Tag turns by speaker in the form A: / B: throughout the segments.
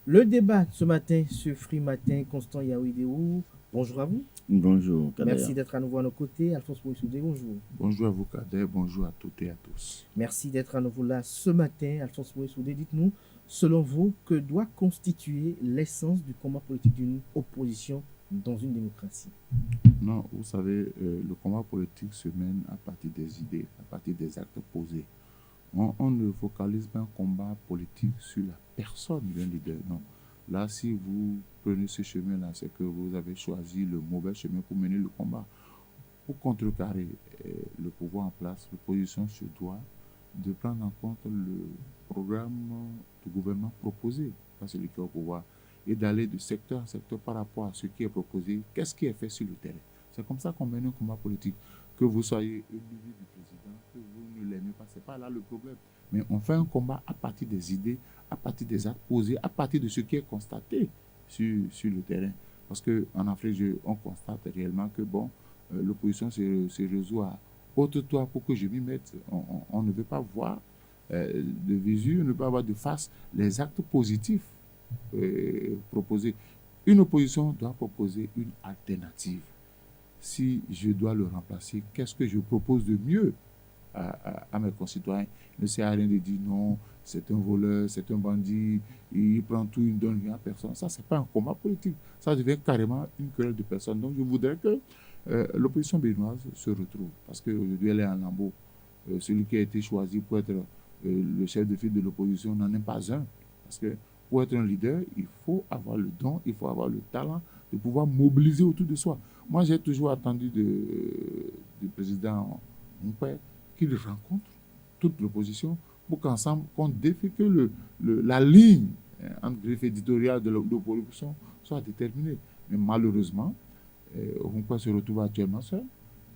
A: Le débat ce matin sur Free Matin, Constant Yaouidéou. Bonjour à vous.
B: Bonjour, Kader.
A: Merci d'être à nouveau à nos côtés. Alphonse Moïsoudé, bonjour.
C: Bonjour à vous, Kader. Bonjour à toutes et à tous.
A: Merci d'être à nouveau là ce matin. Alphonse Moïsoudé, dites-nous, selon vous, que doit constituer l'essence du combat politique d'une opposition dans une démocratie?
C: Non, vous savez, le combat politique se mène à partir des idées, à partir des actes posés. On ne focalise pas un combat politique sur la personne d'un leader, non. Là, si vous prenez ce chemin-là, c'est que vous avez choisi le mauvais chemin pour mener le combat. Pour contrecarrer le pouvoir en place, l'opposition se doit de prendre en compte le programme du gouvernement proposé par celui qui est au pouvoir et d'aller de secteur en secteur par rapport à ce qui est proposé, qu'est-ce qui est fait sur le terrain. C'est comme ça qu'on mène un combat politique. Que vous soyez ennemi du président, que vous ne l'aimez pas, ce n'est pas là le problème. Mais on fait un combat à partir des idées, à partir des actes posés, à partir de ce qui est constaté sur le terrain. Parce qu'en Afrique, on constate réellement que l'opposition se résout à ôte-toi pour que je m'y mette. On ne veut pas voir de visu, on ne veut pas voir de face les actes positifs proposés. Une opposition doit proposer une alternative. Si je dois le remplacer, qu'est-ce que je propose de mieux à mes concitoyens? Il ne sert à rien de dire non, c'est un voleur, c'est un bandit, il prend tout, il ne donne rien à personne. Ça, ce n'est pas un combat politique. Ça devient carrément une querelle de personnes. Donc, je voudrais que l'opposition béninoise se retrouve, parce qu'aujourd'hui, elle est en lambeau. Celui qui a été choisi pour être le chef de file de l'opposition n'en est pas un. Parce que pour être un leader, il faut avoir le don, il faut avoir le talent de pouvoir mobiliser autour de soi. Moi, j'ai toujours attendu du président mon père qu'il rencontre toute l'opposition pour qu'ensemble, qu'on défie que la ligne entre griffe éditoriale de l'opposition soit déterminée. Mais malheureusement, Runkwa se retrouve actuellement seul.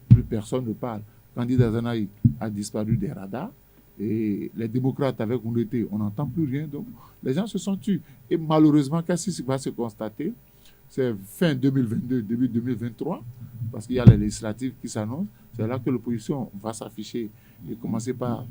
C: Plus personne ne parle. Candidat Zanaï a disparu des radars. Et les démocrates avec Oundete, on n'entend plus rien. Donc, les gens se sont tués. Et malheureusement, qu'est-ce qui va se constater? C'est fin 2022, début 2023, parce qu'il y a les législatives qui s'annoncent. C'est là que l'opposition va s'afficher et commencer par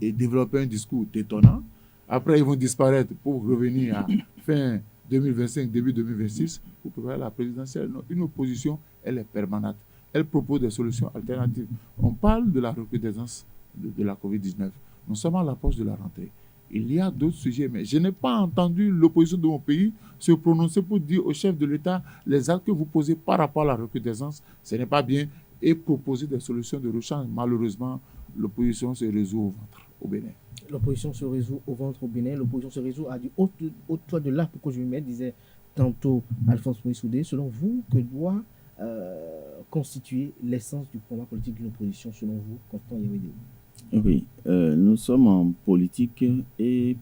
C: développer un discours détonnant. Après, ils vont disparaître pour revenir à fin 2025, début 2026, pour préparer la présidentielle. Non, une opposition, elle est permanente. Elle propose des solutions alternatives. On parle de la recrudescence de la COVID-19. Nous sommes à l'approche de la rentrée. Il y a d'autres sujets, mais je n'ai pas entendu l'opposition de mon pays se prononcer pour dire au chef de l'État les actes que vous posez par rapport à la recrudescence, ce n'est pas bien, et proposer des solutions de rechange. Malheureusement, l'opposition se résout au ventre au Bénin.
A: L'opposition se résout au ventre au Bénin, l'opposition se résout à du haut-toit de l'arbre que je me mets, disait tantôt Alphonse Moïsoudé. Selon vous, que doit constituer l'essence du combat politique d'une opposition, selon vous, Constant Yaouidéou?
B: Oui, nous sommes en politique et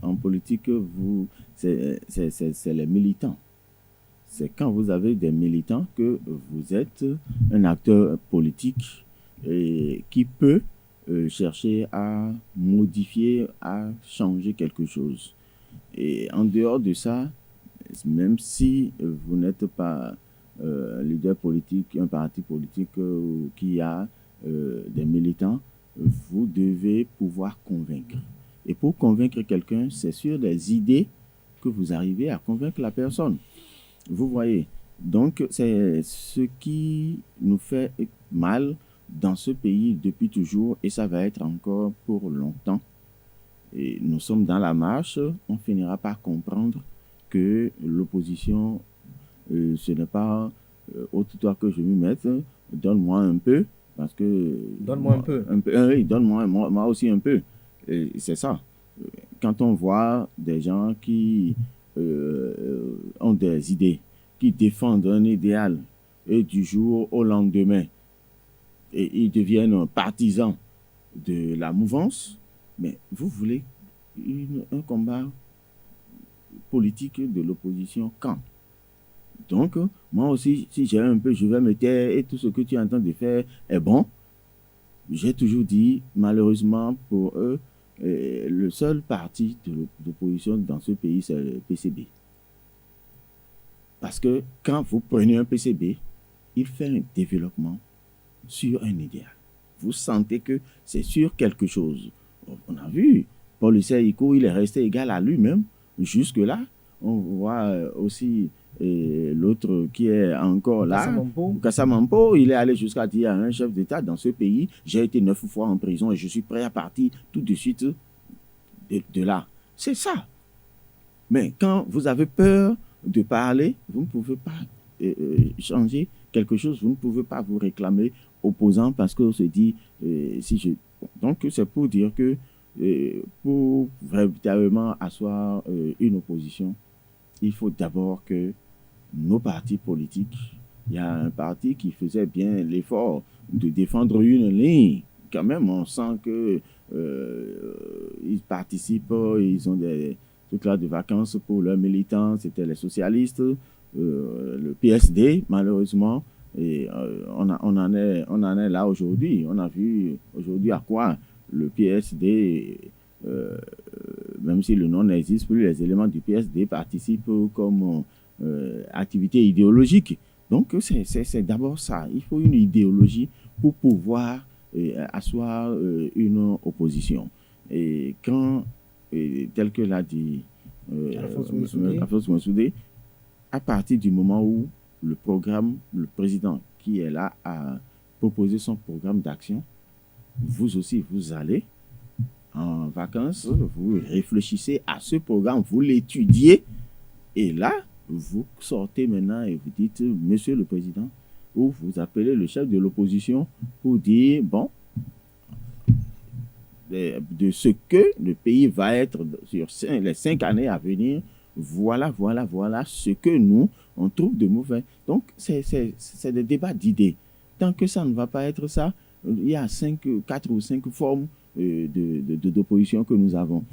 B: en politique, c'est les militants. C'est quand vous avez des militants que vous êtes un acteur politique qui peut chercher à modifier, à changer quelque chose. Et en dehors de ça, même si vous n'êtes pas leader politique, un parti politique qui a des militants, vous devez pouvoir convaincre. Et pour convaincre quelqu'un, c'est sur des idées que vous arrivez à convaincre la personne. Vous voyez, donc c'est ce qui nous fait mal dans ce pays depuis toujours et ça va être encore pour longtemps. Et nous sommes dans la marche, on finira par comprendre que l'opposition, ce n'est pas autre-toi que je m'y mette, donne-moi un peu, parce que...
A: Donne-moi un peu.
B: Oui, donne-moi moi aussi un peu. C'est ça. Quand on voit des gens qui ont des idées, qui défendent un idéal, et du jour au lendemain, et ils deviennent partisans de la mouvance, mais vous voulez un combat politique de l'opposition quand? Donc, moi aussi, si j'ai un peu, je vais me taire et tout ce que tu es en train de faire est bon. J'ai toujours dit, malheureusement pour eux, le seul parti d'opposition dans ce pays, c'est le PCB. Parce que quand vous prenez un PCB, il fait un développement sur un idéal. Vous sentez que c'est sur quelque chose. On a vu, Paul Iko, il est resté égal à lui-même. jusque-là. On voit aussi l'autre qui est encore là, Kassamampo, il est allé jusqu'à dire à un chef d'État dans ce pays, j'ai été 9 fois en prison et je suis prêt à partir tout de suite de là. C'est ça. Mais quand vous avez peur de parler, vous ne pouvez pas changer quelque chose, vous ne pouvez pas vous réclamer opposant parce qu'on se dit, donc c'est pour dire que pour véritablement asseoir une opposition, il faut d'abord que nos partis politiques, il y a un parti qui faisait bien l'effort de défendre une ligne. Quand même, on sent que ils participent, ils ont des trucs là de vacances pour leurs militants, c'était les socialistes, le PSD, malheureusement, et on en est là aujourd'hui. On a vu aujourd'hui à quoi le PSD, même si le nom n'existe plus, les éléments du PSD participent comme activité idéologique. Donc, c'est d'abord ça. Il faut une idéologie pour pouvoir asseoir une opposition. Et quand, tel que l'a dit Alphonse Mossoudé, à partir du moment où le président qui est là a proposé son programme d'action, vous aussi, vous allez en vacances, vous réfléchissez à ce programme, vous l'étudiez, et là, vous sortez maintenant et vous dites, Monsieur le Président, ou vous appelez le chef de l'opposition pour dire, bon, de ce que le pays va être sur les 5 années à venir, voilà ce que nous, on trouve de mauvais. Donc, c'est des débats d'idées. Tant que ça ne va pas être ça, il y a 4 ou 5 formes d'opposition que nous avons.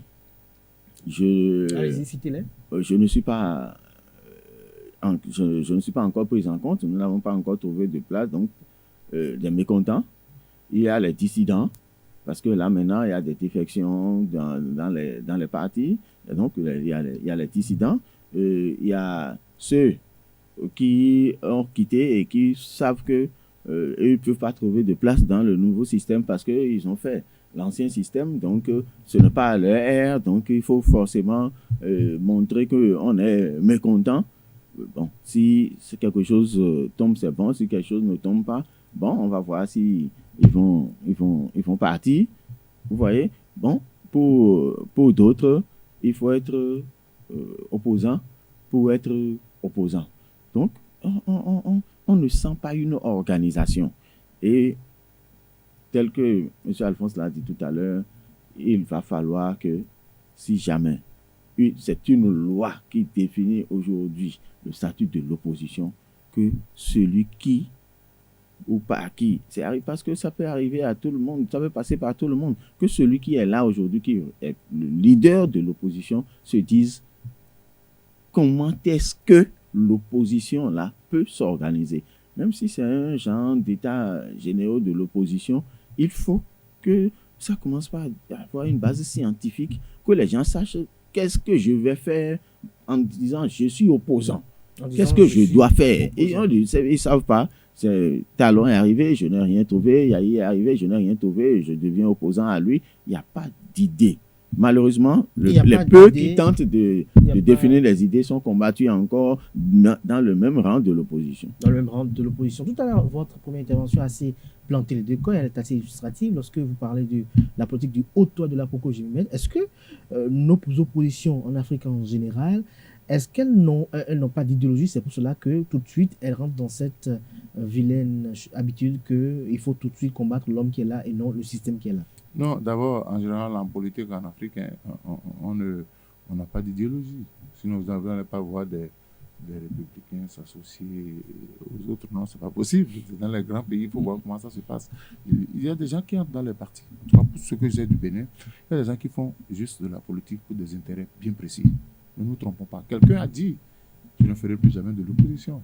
A: Allez-y, citez-les.
B: Je ne suis pas encore pris en compte. Nous n'avons pas encore trouvé de place. Donc, les mécontents. Il y a les dissidents. Parce que là, maintenant, il y a des défections dans les partis. Et donc, il y a les dissidents. Il y a ceux qui ont quitté et qui savent que ils ne peuvent pas trouver de place dans le nouveau système parce qu'ils ont fait l'ancien système. Donc, ce n'est pas leur ère. Donc, il faut forcément montrer qu'on est mécontent. Bon, si quelque chose tombe, c'est bon. Si quelque chose ne tombe pas, bon, on va voir si ils vont partir. Vous voyez? Bon, pour d'autres, il faut être opposant pour être opposant. Donc, on ne sent pas une organisation. Et tel que M. Alphonse l'a dit tout à l'heure, il va falloir que, si jamais c'est une loi qui définit aujourd'hui le statut de l'opposition, que celui qui ou pas qui, parce que ça peut arriver à tout le monde, ça peut passer par tout le monde, que celui qui est là aujourd'hui, qui est le leader de l'opposition, se dise comment est-ce que l'opposition là peut s'organiser. Même si c'est un genre d'état généraux de l'opposition, il faut que ça commence par avoir une base scientifique, que les gens sachent qu'est-ce que je vais faire en disant je suis opposant. Qu'est-ce que je dois faire? Et ils ne savent pas. Talon est arrivé, je n'ai rien trouvé. Yahi est arrivé, je n'ai rien trouvé. Je deviens opposant à lui. Il n'y a pas d'idée. Malheureusement, les peu qui tentent de définir les idées sont combattus encore dans le même rang de l'opposition.
A: Dans le même rang de l'opposition. Tout à l'heure, votre première intervention a assez planté les deux camps, elle est assez illustrative lorsque vous parlez de la politique du haut toit de la Poko-Gimel. Est-ce que nos oppositions en Afrique en général, est-ce qu'elles n'ont pas d'idéologie? C'est pour cela que tout de suite, elles rentrent dans cette vilaine habitude qu'il faut tout de suite combattre l'homme qui est là et non le système qui est là.
C: Non, d'abord, en général, en politique en Afrique, on n'a pas d'idéologie. Sinon, vous n'allez pas voir des républicains s'associer aux autres. Non, ce n'est pas possible. Dans les grands pays, il faut voir comment ça se passe. Il y a des gens qui entrent dans les partis. En tout cas, pour ce que j'ai du Bénin, il y a des gens qui font juste de la politique pour des intérêts bien précis. Ne nous trompons pas. Quelqu'un a dit je ne ferai plus jamais de l'opposition.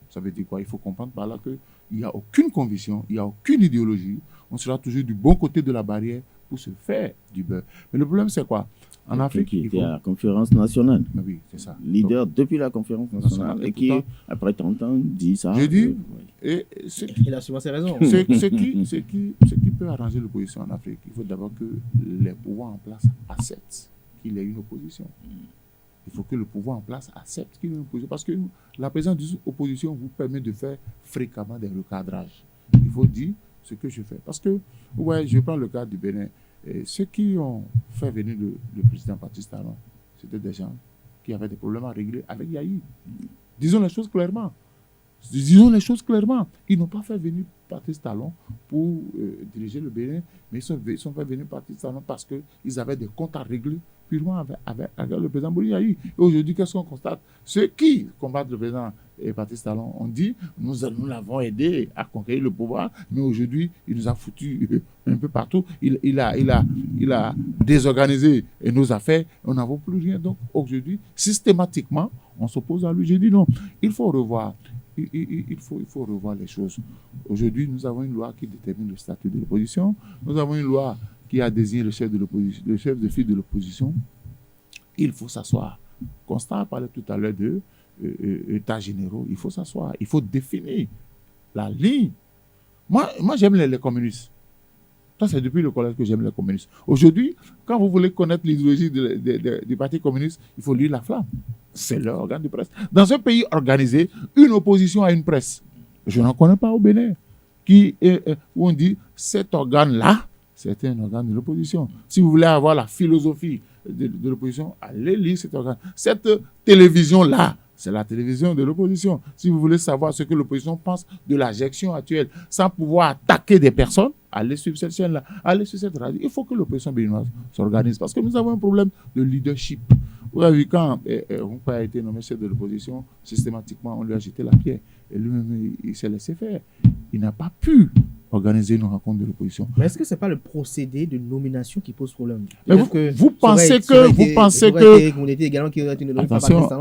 C: Ça veut dire quoi? Il faut comprendre par là qu'il n'y a aucune conviction, il n'y a aucune idéologie. On sera toujours du bon côté de la barrière pour se faire du beurre. Mais le problème, c'est quoi? En Afrique,
B: qui était à la conférence nationale.
C: Mais oui, c'est ça.
B: Leader depuis la conférence nationale. Et qui, après 30 ans, dit ça.
C: Je dis,
A: il a souvent ses raisons.
C: Ce qui peut arranger l'opposition en Afrique, il faut d'abord que les pouvoirs en place acceptent qu'il y ait une opposition. Il faut que le pouvoir en place accepte qu'il y ait une opposition. Parce que la présence d'une opposition vous permet de faire fréquemment des recadrages. Il faut dire ce que je fais. Parce que, ouais, je prends le cas du Bénin. Ceux qui ont fait venir le président Patrice Talon, c'était des gens qui avaient des problèmes à régler avec Yahi. Disons les choses clairement. Disons les choses clairement. Ils n'ont pas fait venir Patrice Talon pour diriger le Bénin, mais ils sont fait venir Patrice Talon parce qu'ils avaient des comptes à régler purement avec le président Boli Yahi. Et aujourd'hui, qu'est-ce qu'on constate? Ceux qui combattent le président Patrice Talon ont dit nous l'avons aidé à conquérir le pouvoir, mais aujourd'hui, il nous a foutu un peu partout. Il a désorganisé nos affaires. On n'en vaut plus rien. Donc aujourd'hui, systématiquement, on s'oppose à lui. J'ai dit non, il faut revoir. Il faut revoir les choses. Aujourd'hui, nous avons une loi qui détermine le statut de l'opposition. Nous avons une loi qui a désigné le chef de l'opposition, le chef de file de l'opposition. Il faut s'asseoir. Constant parlait tout à l'heure de états généraux. Il faut s'asseoir. Il faut définir la ligne. Moi j'aime les communistes. Ça, c'est depuis le collège que j'aime les communistes. Aujourd'hui, quand vous voulez connaître l'idéologie du Parti communiste, il faut lire La Flamme. C'est leur organe de presse. Dans un pays organisé, une opposition à une presse. Je n'en connais pas au Bénin. Où on dit, cet organe-là, c'est un organe de l'opposition. Si vous voulez avoir la philosophie de l'opposition, allez lire cet organe. Cette télévision-là, c'est la télévision de l'opposition. Si vous voulez savoir ce que l'opposition pense de la gestion actuelle, sans pouvoir attaquer des personnes, allez sur cette chaîne-là, allez sur cette radio. Il faut que l'opposition béninoise s'organise parce que nous avons un problème de leadership. Vous avez vu quand Rumpa a été nommé chef de l'opposition, systématiquement, on lui a jeté la pierre. Et lui-même, il s'est laissé faire. Il n'a pas pu organiser une rencontre de l'opposition.
A: Mais est-ce que ce n'est pas le procédé de nomination qui pose problème?
C: Mais vous pensez que...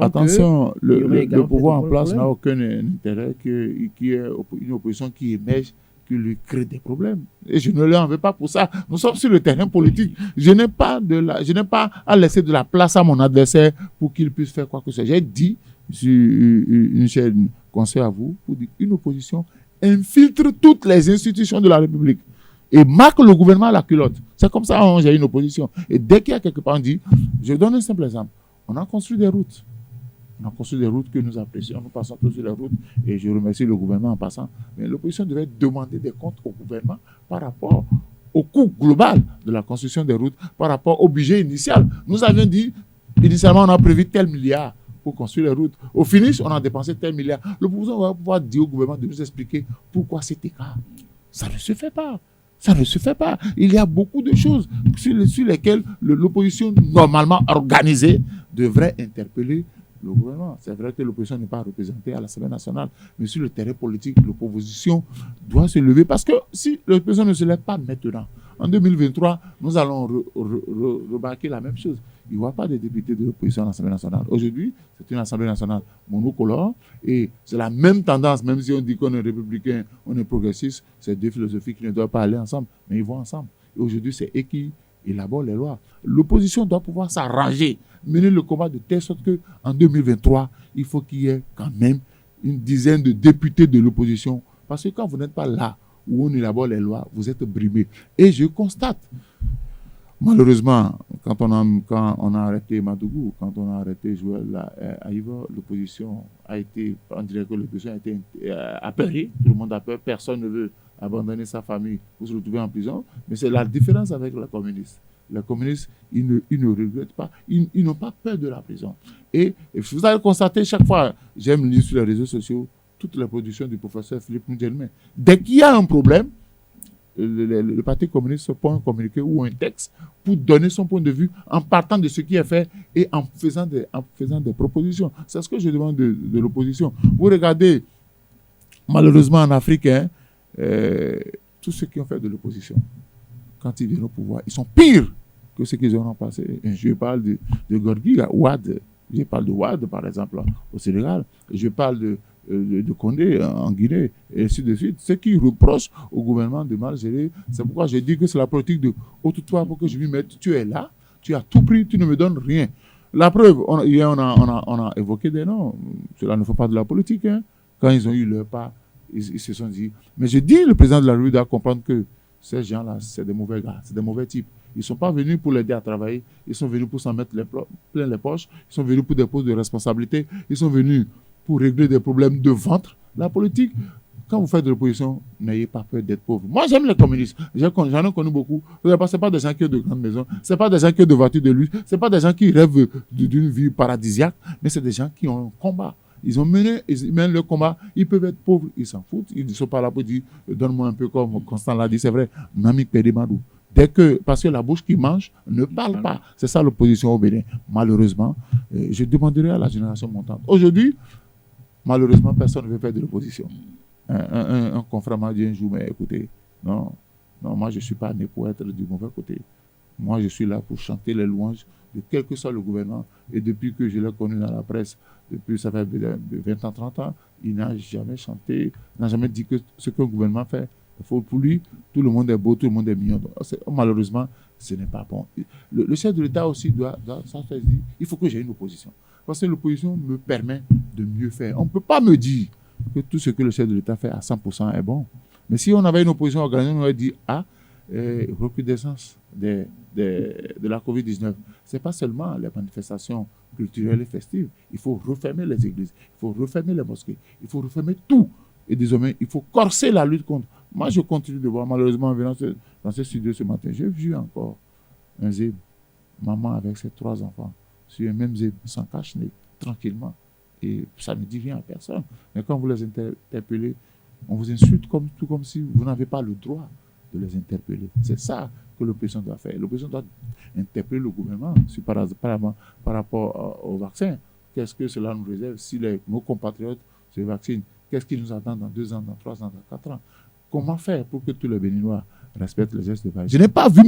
C: Attention, le pouvoir en place n'a aucun intérêt qu'il y ait une opposition qui émerge, qui lui crée des problèmes. Et je ne leur en veux pas pour ça. Nous sommes sur le terrain politique. Je n'ai pas à laisser de la place à mon adversaire pour qu'il puisse faire quoi que ce soit. J'ai dit sur une chaîne conseil à vous pour dire qu'une opposition infiltre toutes les institutions de la République et marque le gouvernement à la culotte. C'est comme ça qu'on j'ai une opposition. Et dès qu'il y a quelque part, on dit, je donne un simple exemple. On a construit des routes. On a construit des routes que nous apprécions. Nous passons tous sur les routes et je remercie le gouvernement en passant. Mais l'opposition devait demander des comptes au gouvernement par rapport au coût global de la construction des routes, par rapport au budget initial. Nous avions dit, initialement, on a prévu tel milliard pour construire les routes. Au finish, on a dépensé tel milliard. L'opposition va pouvoir dire au gouvernement de nous expliquer pourquoi cet écart. Ça ne se fait pas. Ça ne se fait pas. Il y a beaucoup de choses sur lesquelles l'opposition normalement organisée devrait interpeller le gouvernement. C'est vrai que l'opposition n'est pas représentée à l'Assemblée nationale, mais sur le terrain politique, l'opposition doit se lever parce que si l'opposition ne se lève pas maintenant, en 2023, nous allons remarquer la même chose. Il n'y aura pas de députés de l'opposition à l'Assemblée nationale. Aujourd'hui, c'est une Assemblée nationale monocolore et c'est la même tendance, même si on dit qu'on est républicain, on est progressiste, c'est deux philosophies qui ne doivent pas aller ensemble, mais ils vont ensemble. Et aujourd'hui, c'est eux qui élaborent les lois. L'opposition doit pouvoir s'arranger, mener le combat de telle sorte qu'en 2023, il faut qu'il y ait quand même une dizaine de députés de l'opposition. Parce que quand vous n'êtes pas là où on élabore les lois, vous êtes brimés. Et je constate, malheureusement, quand on a arrêté Madougou, quand on a arrêté Joël Aïva, l'opposition a été, on dirait que l'opposition a été apeurée, tout le monde a peur, personne ne veut abandonner sa famille pour se retrouver en prison, mais c'est la différence avec les communistes. Les communistes, ils ne regrettent pas, ils n'ont pas peur de la prison. Et vous allez constater chaque fois, j'aime lire sur les réseaux sociaux, toutes les productions du professeur Philippe Mougelmin. Dès qu'il y a un problème, le Parti communiste se prend un communiqué ou un texte pour donner son point de vue en partant de ce qui est fait et en faisant des propositions. C'est ce que je demande de l'opposition. Vous regardez, malheureusement en Afrique, tous ceux qui ont fait de l'opposition, quand ils viennent au pouvoir, ils sont pires que ceux qu'ils ont passé. Je parle de Gorgui, Ouad. Je parle de Ouad, par exemple, au Sénégal. Je parle de Condé en Guinée, et ainsi de suite. Ceux qui reprochent au gouvernement de mal gérer, c'est pourquoi je dis que c'est la politique de « ôte-toi pour que je m'y mette, tu es là, tu as tout pris, tu ne me donnes rien ». La preuve, hier on a évoqué des noms, cela ne fait pas de la politique. Hein. Quand ils ont eu leur part, ils se sont dit… Mais je dis, le président de la République doit comprendre que ces gens-là, c'est des mauvais gars, c'est des mauvais types. Ils ne sont pas venus pour l'aider à travailler, ils sont venus pour s'en mettre plein les poches, ils sont venus pour des postes de responsabilité, ils sont venus pour régler des problèmes de ventre. La politique, quand vous faites de l'opposition, n'ayez pas peur d'être pauvre. Moi, j'aime les communistes. J'en ai connu beaucoup. Ce n'est pas des gens qui ont de grandes maisons, ce n'est pas des gens qui ont de voitures de luxe, ce n'est pas des gens qui rêvent d'une vie paradisiaque, mais c'est des gens qui ont un combat. Ils mènent le combat, ils peuvent être pauvres, ils s'en foutent. Ils ne sont pas là pour dire, donne-moi un peu comme Constant l'a dit, c'est vrai, Nami Pédimadou. Parce que la bouche qui mange ne parle pas. C'est ça l'opposition au Bénin. Malheureusement, je demanderai à la génération montante. Aujourd'hui, malheureusement, personne ne veut faire de l'opposition. Un confrère m'a dit un jour, mais écoutez, non, moi je ne suis pas né pour être du mauvais côté. Moi je suis là pour chanter les louanges de quel que soit le gouvernement. Et depuis que je l'ai connu dans la presse, depuis ça fait 20 ans, 30 ans, il n'a jamais chanté, n'a jamais dit que ce qu'un gouvernement fait. Pour lui, tout le monde est beau, tout le monde est mignon. Donc, malheureusement, ce n'est pas bon. Le chef de l'État aussi doit se dire, il faut que j'ai une opposition. Parce que l'opposition me permet de mieux faire. On ne peut pas me dire que tout ce que le chef de l'État fait à 100% est bon. Mais si on avait une opposition organisée, on aurait dit, recrudescence de la COVID-19, ce n'est pas seulement les manifestations culturelles et festives. Il faut refermer les églises, il faut refermer les mosquées, il faut refermer tout. Et désormais, il faut corser la lutte contre. Moi, je continue de voir, malheureusement, en venant dans ce studio ce matin, j'ai vu encore un zèbre, maman avec ses 3 enfants, sur un même zèbre, sans cache-nez, tranquillement. Et ça ne dit rien à personne. Mais quand vous les interpellez, on vous insulte tout comme si vous n'avez pas le droit de les interpeller. C'est ça que l'opposition doit faire. L'opposition doit interpeller le gouvernement par rapport au vaccin. Qu'est-ce que cela nous réserve si nos compatriotes se vaccinent? Qu'est-ce qui nous attend dans 2 ans, dans 3 ans, dans 4 ans? Comment faire pour que tous les Béninois respectent les gestes de barrière? Je n'ai pas vu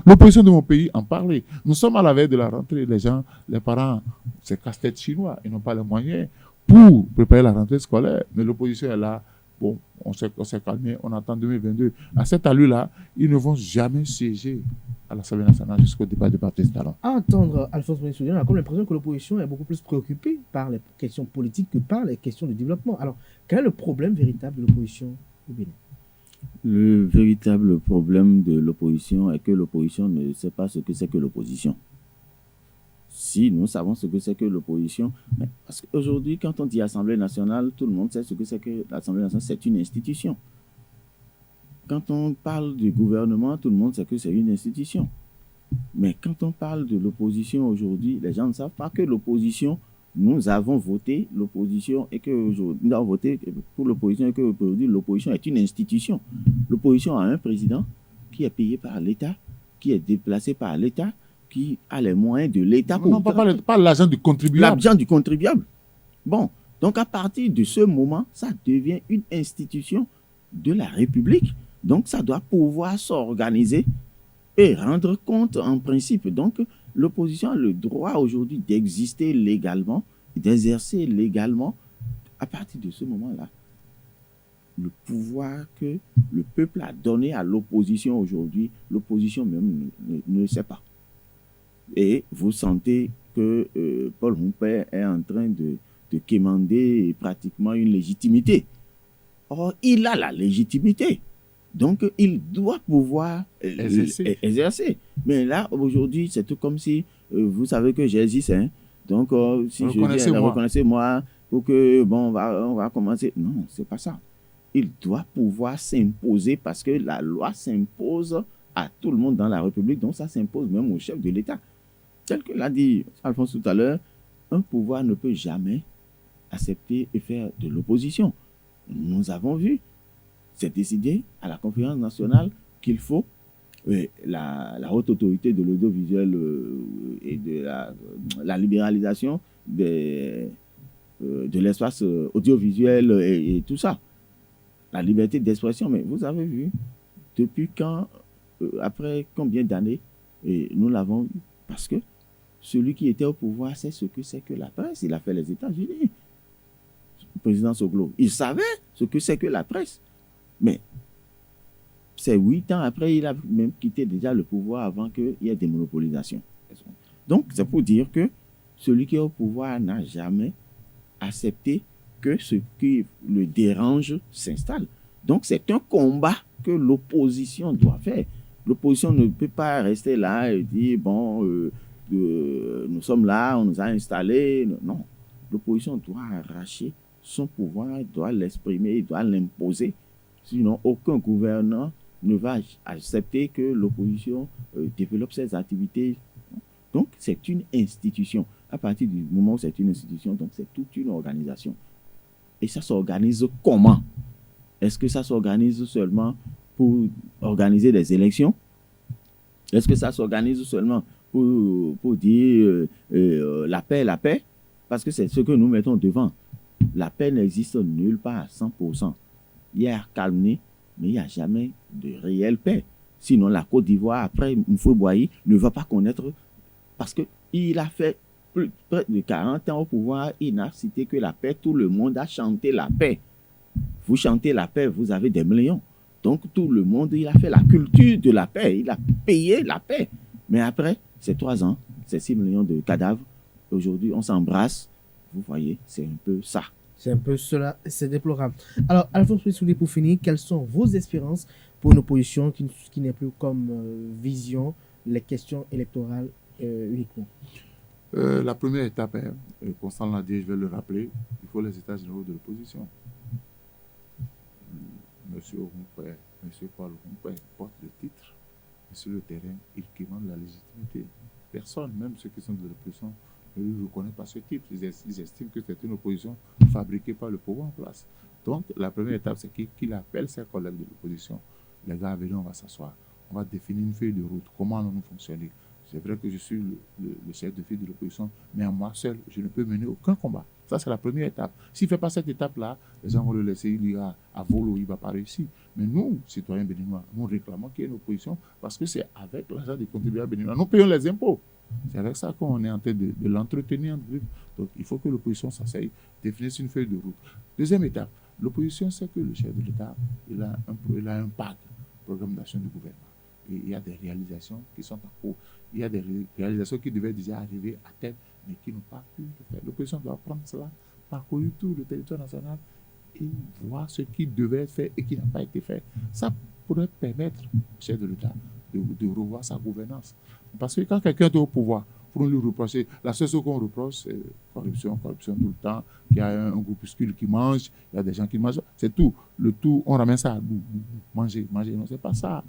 C: l'opposition de mon pays en parler. Nous sommes à la veille de la rentrée. Les parents, c'est casse-tête chinois. Ils n'ont pas les moyens pour préparer la rentrée scolaire. Mais l'opposition est là. Bon, on s'est calmé. On attend 2022. À cette allure-là, ils ne vont jamais siéger à l'Assemblée nationale jusqu'au départ des partis talents.
A: À entendre Alphonse Moïse Soudé, on a comme l'impression que l'opposition est beaucoup plus préoccupée par les questions politiques que par les questions de développement. Alors, quel est le problème véritable de l'opposition au Bénin?
B: Le véritable problème de l'opposition est que l'opposition ne sait pas ce que c'est que l'opposition. Si nous savons ce que c'est que l'opposition, mais parce qu'aujourd'hui, quand on dit Assemblée nationale, tout le monde sait ce que c'est que l'Assemblée nationale, c'est une institution. Quand on parle du gouvernement, tout le monde sait que c'est une institution. Mais quand on parle de l'opposition aujourd'hui, les gens ne savent pas que l'opposition, nous avons voté l'opposition et que aujourd'hui, nous avons voté pour l'opposition et que aujourd'hui, l'opposition est une institution. L'opposition a un président qui est payé par l'État, qui est déplacé par l'État, qui a les moyens de l'État.
C: Non, pas l'argent du contribuable.
B: L'argent du contribuable. Bon, donc à partir de ce moment, ça devient une institution de la République. Donc ça doit pouvoir s'organiser et rendre compte en principe. Donc l'opposition a le droit aujourd'hui d'exister légalement, d'exercer légalement. À partir de ce moment-là, le pouvoir que le peuple a donné à l'opposition aujourd'hui, l'opposition même ne le sait pas. Et vous sentez que Paul Humpert est en train de quémander pratiquement une légitimité. Or, il a la légitimité. Donc, il doit pouvoir exercer. Mais là, aujourd'hui, c'est tout comme si, vous savez que j'existe. Hein? Donc, si je dis, reconnaissez-moi, pour que, bon, on va commencer. Non, c'est pas ça. Il doit pouvoir s'imposer parce que la loi s'impose à tout le monde dans la République. Donc, ça s'impose même au chef de l'État. Tel que l'a dit Alphonse tout à l'heure, un pouvoir ne peut jamais accepter et faire de l'opposition. Nous avons vu, c'est décidé à la conférence nationale qu'il faut la haute autorité de l'audiovisuel et de la libéralisation de l'espace audiovisuel et tout ça. La liberté d'expression, mais vous avez vu, depuis quand, après combien d'années, nous l'avons eu. Parce que celui qui était au pouvoir sait ce que c'est que la presse. Il a fait les États-Unis. Le président Soglo, il savait ce que c'est que la presse. Mais c'est 8 ans après, il a même quitté déjà le pouvoir avant qu'il y ait des monopolisations. Donc, c'est pour dire que celui qui est au pouvoir n'a jamais accepté que ce qui le dérange s'installe. Donc, c'est un combat que l'opposition doit faire. L'opposition ne peut pas rester là et dire, bon, nous sommes là, on nous a installés. Non, l'opposition doit arracher son pouvoir, il doit l'exprimer, il doit l'imposer. Sinon, aucun gouvernant ne va accepter que l'opposition développe ses activités. Donc, c'est une institution. À partir du moment où c'est une institution, donc c'est toute une organisation. Et ça s'organise comment? Est-ce que ça s'organise seulement pour organiser des élections? Est-ce que ça s'organise seulement pour dire la paix? Parce que c'est ce que nous mettons devant. La paix n'existe nulle part à 100%. Il y a calmé, mais il n'y a jamais de réelle paix. Sinon, la Côte d'Ivoire, après Moufoui-Boigny, ne va pas connaître, parce qu'il a fait près de 40 ans au pouvoir, il n'a cité que la paix. Tout le monde a chanté la paix. Vous chantez la paix, vous avez des millions. Donc, tout le monde, il a fait la culture de la paix. Il a payé la paix. Mais après, c'est 3 ans, c'est 6 millions de cadavres. Aujourd'hui, on s'embrasse. Vous voyez, c'est un peu ça.
A: C'est un peu cela, c'est déplorable. Alors, Alphonse Mouissoudé, pour finir, quelles sont vos espérances pour une opposition qui n'est plus comme vision les questions électorales uniquement?
C: La première étape, Constant l'a dit, je vais le rappeler, il faut les états généraux de l'opposition. Monsieur Roumpouet, Monsieur Paul Roumpouet porte le titre, mais sur le terrain, il demande la légitimité. Personne, même ceux qui sont de l'opposition, ne reconnaissent pas ce type. Ils estiment que c'est une opposition fabriquée par le pouvoir en place. Donc, la première étape, c'est qu'il appelle ses collègues de l'opposition. Les gars, venez, on va s'asseoir. On va définir une feuille de route. Comment allons-nous fonctionner? C'est vrai que je suis le chef de file de l'opposition, mais à moi seul, je ne peux mener aucun combat. Ça, c'est la première étape. S'il ne fait pas cette étape-là, les gens vont le laisser, il ira à volo, il ne va pas réussir. Mais nous, citoyens béninois, nous réclamons qu'il y ait une opposition parce que c'est avec l'argent des contribuables béninois. Nous payons les impôts. C'est avec ça qu'on est en train de l'entretenir. Donc, il faut que l'opposition s'asseye, définisse une feuille de route. Deuxième étape, l'opposition sait que le chef de l'État, il a un PAC, programme d'action du gouvernement. Et il y a des réalisations qui sont en cours. Il y a des réalisations qui devaient déjà arriver à terme, mais qui n'ont pas pu le faire. L'opposition doit prendre cela, parcourir tout le territoire national et voir ce qui devait être fait et qui n'a pas été fait. Ça pourrait permettre au chef de l'État de revoir sa gouvernance. Parce que quand quelqu'un est au pouvoir, il faut lui reprocher. La seule chose qu'on reproche, c'est corruption tout le temps, qu'il y a un groupuscule qui mange, il y a des gens qui mangent. C'est tout. Le tout, on ramène ça à bout. Manger. Non, c'est pas ça.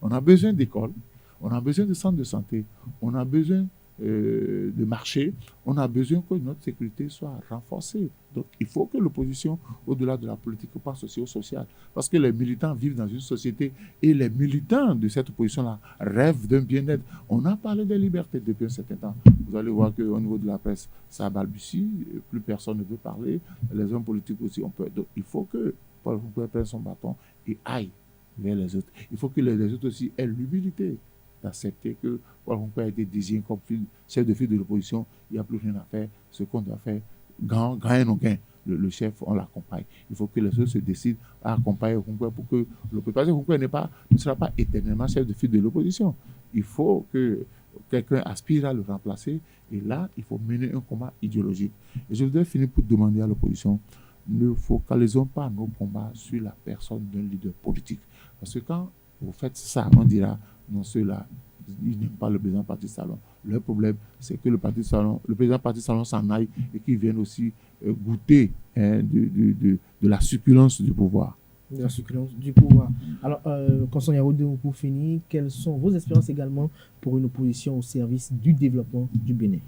C: On a besoin d'écoles, on a besoin de centres de santé, on a besoin de marché, on a besoin que notre sécurité soit renforcée. Donc, il faut que l'opposition, au-delà de la politique, pense aussi au social. Parce que les militants vivent dans une société et les militants de cette opposition-là rêvent d'un bien-être. On a parlé des libertés depuis un certain temps. Vous allez voir qu'au niveau de la presse, ça balbutie, plus personne ne veut parler. Les hommes politiques aussi, on peut. Donc, il faut que Paul Roumpouet prenne son bâton et aille vers les autres. Il faut que les autres aussi aient l'humilité d'accepter que Paul Roumpouet a été désigné comme chef de file de l'opposition. Il n'y a plus rien à faire. Ce qu'on doit faire, gain ou gain, le chef, on l'accompagne. Il faut que les autres se décident à accompagner Roumpouet pour que parce que Roumpouet ne sera pas éternellement chef de file de l'opposition. Il faut que quelqu'un aspire à le remplacer et là, il faut mener un combat idéologique. Et je voudrais finir pour demander à l'opposition, ne focalisons pas nos combats sur la personne d'un leader politique. Parce que quand vous faites ça, on dira, non, ceux-là, ils n'aiment pas le président Patrice Talon. Le problème, c'est que le président Patrice Talon s'en aille et qu'ils viennent aussi goûter de la succulence du pouvoir.
A: De la succulence du pouvoir. Alors, Constant Yaoudou, pour finir, quelles sont vos espérances également pour une opposition au service du développement du Bénin?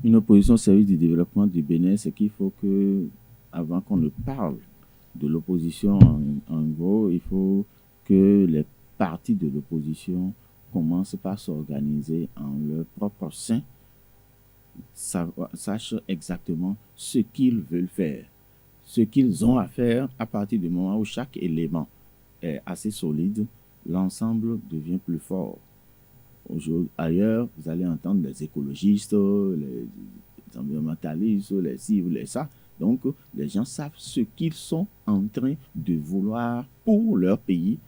B: Une opposition au service du développement du Bénin, c'est qu'il faut que, avant qu'on ne parle de l'opposition, en gros, il faut que les partis de l'opposition commencent par s'organiser en leur propre sein, sachent exactement ce qu'ils veulent faire, ce qu'ils ont à faire. À partir du moment où chaque élément est assez solide, l'ensemble devient plus fort. Ailleurs, vous allez entendre les écologistes, les environnementalistes, les ci, les ça. Donc, les gens savent ce qu'ils sont en train de vouloir pour leur pays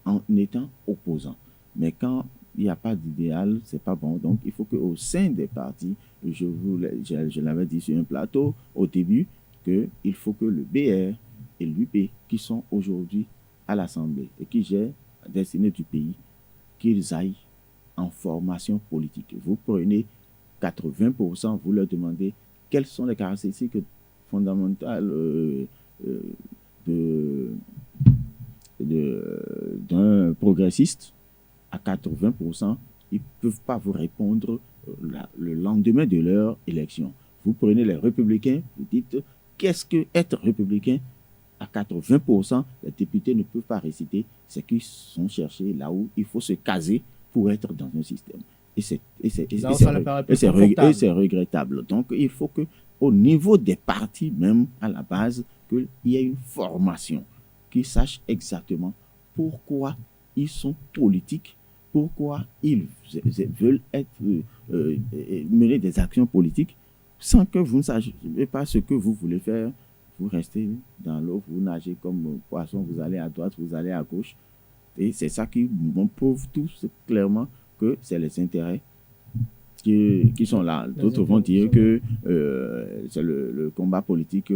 B: en étant opposants. Mais quand il n'y a pas d'idéal, c'est pas bon. Donc, il faut qu'au sein des partis, je l'avais dit sur un plateau au début, qu'il faut que le BR et l'UP, qui sont aujourd'hui à l'Assemblée et qui gèrent la destinée du pays, qu'ils aillent en formation politique. Vous prenez 80%, vous leur demandez quelles sont les caractéristiques fondamentales d'un progressiste. À 80%, ils ne peuvent pas vous répondre le lendemain de leur élection. Vous prenez les républicains, vous dites qu'est-ce que être républicain? À 80%, les députés ne peuvent pas réciter ce qu'ils sont cherchés là où il faut se caser pour être dans un système. Et c'est regrettable. Donc, il faut qu'au niveau des partis, même à la base, qu'il y ait une formation, qu'ils sachent exactement pourquoi ils sont politiques, pourquoi ils veulent mener des actions politiques, sans que vous ne sachiez pas ce que vous voulez faire. Vous restez dans l'eau, vous nagez comme poisson, vous allez à droite, vous allez à gauche. Et c'est ça qui prouve tous clairement que c'est les intérêts qui sont là. D'autres vont dire que c'est le combat politique,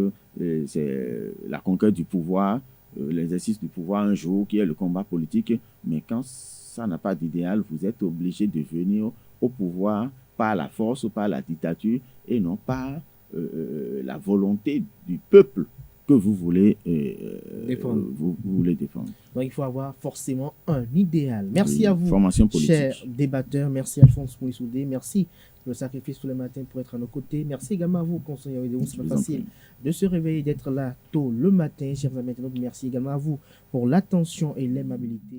B: c'est la conquête du pouvoir, l'exercice du pouvoir un jour qui est le combat politique. Mais quand ça n'a pas d'idéal, vous êtes obligé de venir au pouvoir par la force ou par la dictature et non par la volonté du peuple que vous voulez défendre. Vous voulez défendre.
A: Donc, il faut avoir forcément un idéal. Merci à vous, chers débatteurs. Merci Alphonse Mouissoudé. Merci pour le sacrifice tous les matins pour être à nos côtés. Merci également à vous, conseillers vidéo. C'est pas facile de se réveiller, d'être là tôt le matin, chers amis internautes. Merci également à vous pour l'attention et l'aimabilité.